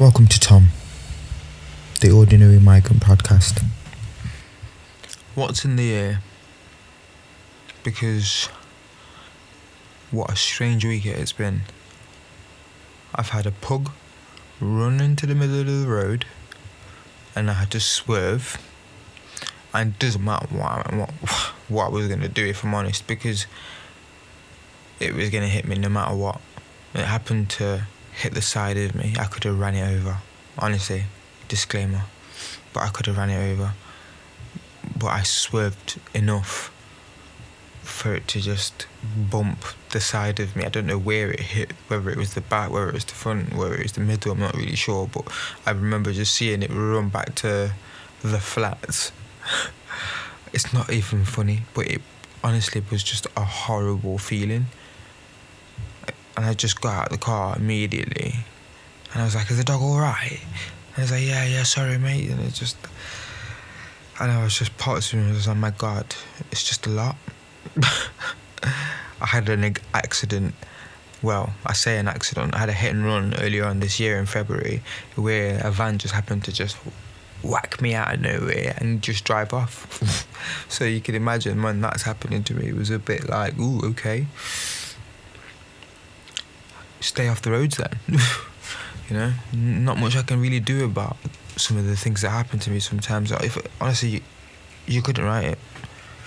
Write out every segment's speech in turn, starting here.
Welcome to Tom, the Ordinary Migrant Podcast. What's in the air? Because what a strange week it has been. I've had a pug run into the middle of the road and I had to swerve. And it doesn't matter what I was going to do, if I'm honest, because it was going to hit me no matter what. It happened to hit the side of me. I could have ran it over. Honestly, disclaimer. But I could have ran it over. But I swerved enough for it to just bump the side of me. I don't know where it hit, whether it was the back, whether it was the front, whether it was the middle, I'm not really sure. But I remember just seeing it run back to the flats. It's not even funny, but it honestly was just a horrible feeling. And I just got out of the car immediately. And I was like, is the dog alright? And I was like, yeah, sorry mate. And I was just parts of me, I was like, my God, it's just a lot. I had an accident. Well, I say an accident. I had a hit and run earlier on this year in February where a van just happened to just whack me out of nowhere and just drive off. So you can imagine when that's happening to me, it was a bit like, ooh, okay. Stay off the roads then. You know, not much I can really do about some of the things that happen to me sometimes. Honestly, you couldn't write it.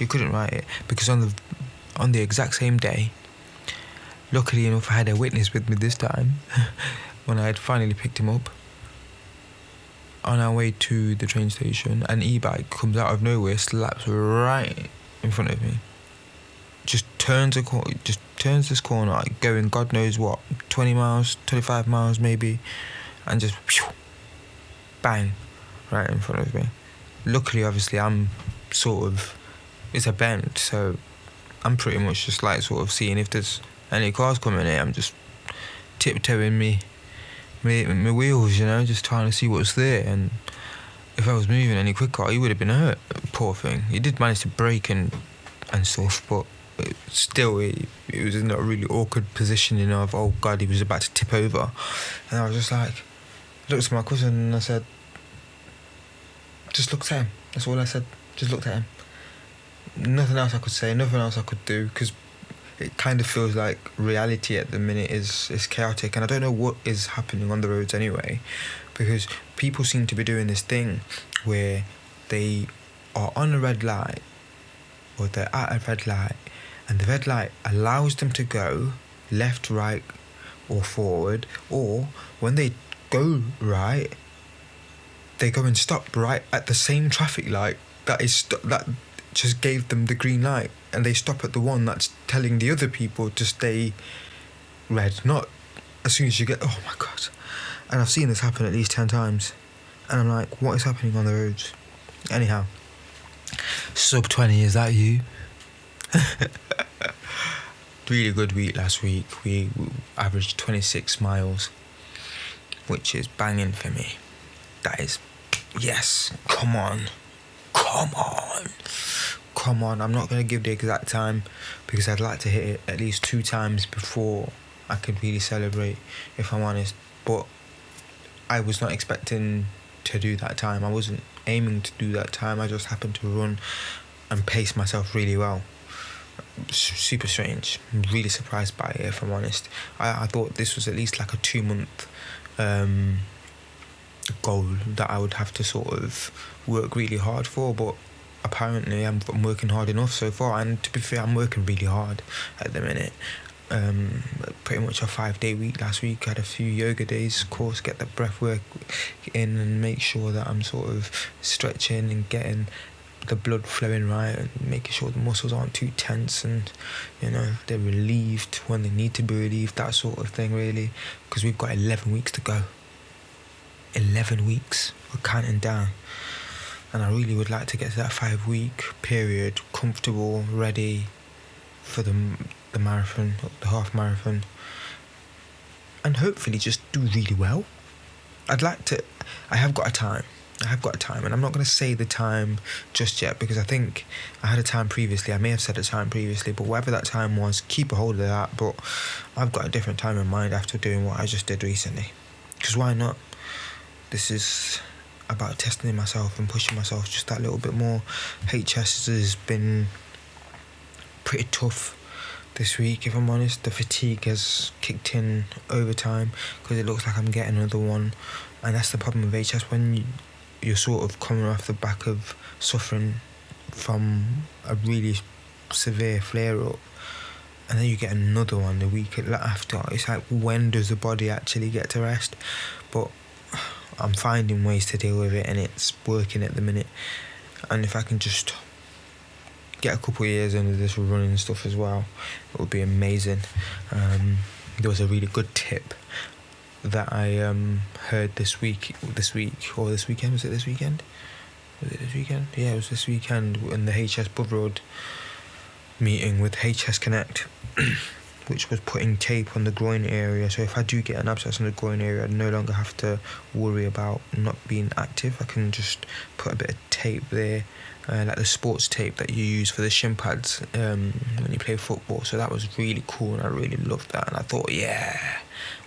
You couldn't write it because on the exact same day, luckily enough, I had a witness with me this time when I had finally picked him up. On our way to the train station, an e-bike comes out of nowhere, slaps right in front of me. Just turns this corner, like going God knows what, 20 miles, 25 miles maybe, and just whew, bang, right in front of me. Luckily, obviously, it's a bend, so I'm pretty much just like sort of seeing if there's any cars coming here. I'm just tiptoeing my wheels, you know, just trying to see what's there. And if I was moving any quicker, he would have been hurt. Poor thing. He did manage to brake and stuff, but still, it was in a really awkward positioning of, oh God, he was about to tip over. And I was just like, looked at my cousin and I said, just looked at him. That's all I said. Just looked at him. Nothing else I could say, nothing else I could do, because it kind of feels like reality at the minute is chaotic, and I don't know what is happening on the roads anyway, because people seem to be doing this thing where they are on a red light or they're at a red light and the red light allows them to go left, right or forward, or when they go right, they go and stop right at the same traffic light that just gave them the green light, and they stop at the one that's telling the other people to stay red, not as soon as you get, oh my God. And I've seen this happen at least 10 times, and I'm like, what is happening on the roads? Anyhow, sub 20, is that you? Really good week last week. We averaged 26 miles, which is banging for me. That is, yes, come on. I'm not going to give the exact time because I'd like to hit it at least 2 times before I could really celebrate, if I'm honest. But I was not expecting to do that time. I wasn't aiming to do that time. I just happened to run and pace myself really well. Super strange. I'm really surprised by it, if I'm honest. I thought this was at least like a 2-month goal that I would have to sort of work really hard for, but apparently I'm working hard enough so far. And to be fair, I'm working really hard at the minute. Pretty much a 5-day week last week. I had a few yoga days, of course, get the breath work in and make sure that I'm sort of stretching and getting the blood flowing right and making sure the muscles aren't too tense and, you know, they're relieved when they need to be relieved, that sort of thing, really, because we've got 11 weeks to go. 11 weeks, we're counting down, and I really would like to get to that 5-week period comfortable, ready for the marathon, the half marathon, and hopefully just do really well. I have got a time, and I'm not going to say the time just yet because I think I had a time previously. I may have said a time previously, but whatever that time was, keep a hold of that. But I've got a different time in mind after doing what I just did recently, because why not? this is about testing myself and pushing myself just that little bit more. HS has been pretty tough this week, if I'm honest. The fatigue has kicked in over time because it looks like I'm getting another one, and that's the problem with HS. When you're sort of coming off the back of suffering from a really severe flare-up, and then you get another one the week after, it's like, when does the body actually get to rest? But I'm finding ways to deal with it, and it's working at the minute. And if I can just get a couple of years into this running stuff as well, it would be amazing. There was a really good tip that I heard this weekend. Was it this weekend? Yeah, it was this weekend in the HS Brotherhood meeting with HS Connect, which was putting tape on the groin area. So if I do get an abscess on the groin area, I no longer have to worry about not being active. I can just put a bit of tape there, like the sports tape that you use for the shin pads when you play football. So that was really cool, and I really loved that. And I thought, yeah,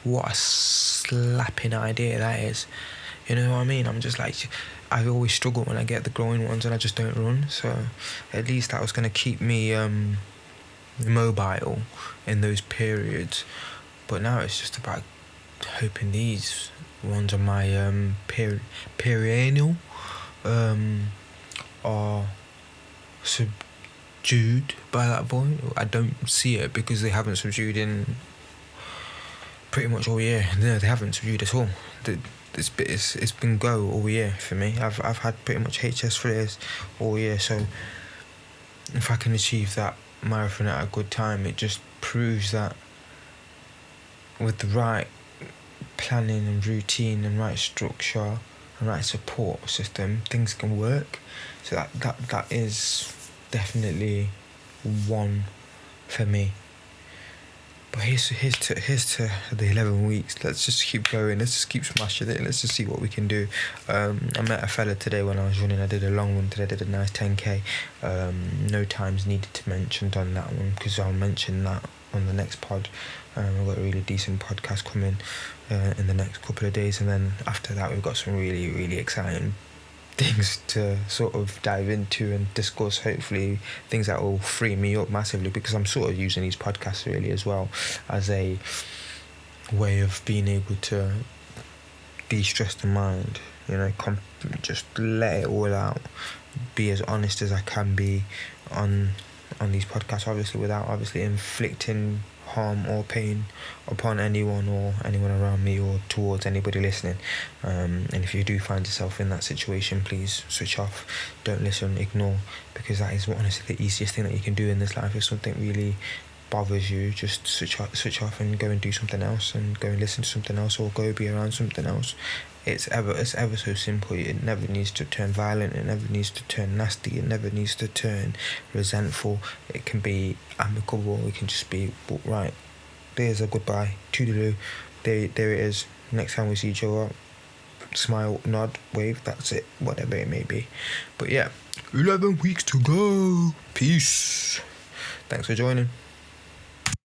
what a slapping idea that is. You know what I mean? I'm just like, I always struggle when I get the groin ones and I just don't run. So at least that was going to keep me mobile in those periods. But now it's just about hoping these ones on my perianal are subdued by that point. I don't see it because they haven't subdued in pretty much all year. No, they haven't subdued at all. It's been go all year for me. I've had pretty much HS flares all year. So if I can achieve that marathon at a good time, it just proves that with the right planning and routine and right structure and right support system, things can work. So that is definitely one for me. But here's to the 11 weeks. Let's just keep going. Let's just keep smashing it. Let's just see what we can do. I met a fella today when I was running. I did a long one today. I did a nice 10k. No times needed to mention on that one because I'll mention that on the next pod. We've got a really decent podcast coming in the next couple of days, and then after that we've got some really, really exciting things to sort of dive into and discuss, hopefully things that will free me up massively, because I'm sort of using these podcasts really as well as a way of being able to de-stress the mind, you know, just let it all out, be as honest as I can be on these podcasts, obviously without inflicting harm or pain upon anyone or anyone around me or towards anybody listening. And if you do find yourself in that situation, please switch off, don't listen, ignore, because that is honestly the easiest thing that you can do in this life. If something really bothers you, just switch off and go and do something else, and go and listen to something else, or go be around something else. It's ever so simple. It never needs to turn violent, it never needs to turn nasty, it never needs to turn resentful. It can be amicable, it can just be, right, there's a goodbye, toodaloo, there it is. Next time we see each other, smile, nod, wave, that's it, whatever it may be. But yeah, 11 weeks to go. Peace. Thanks for joining.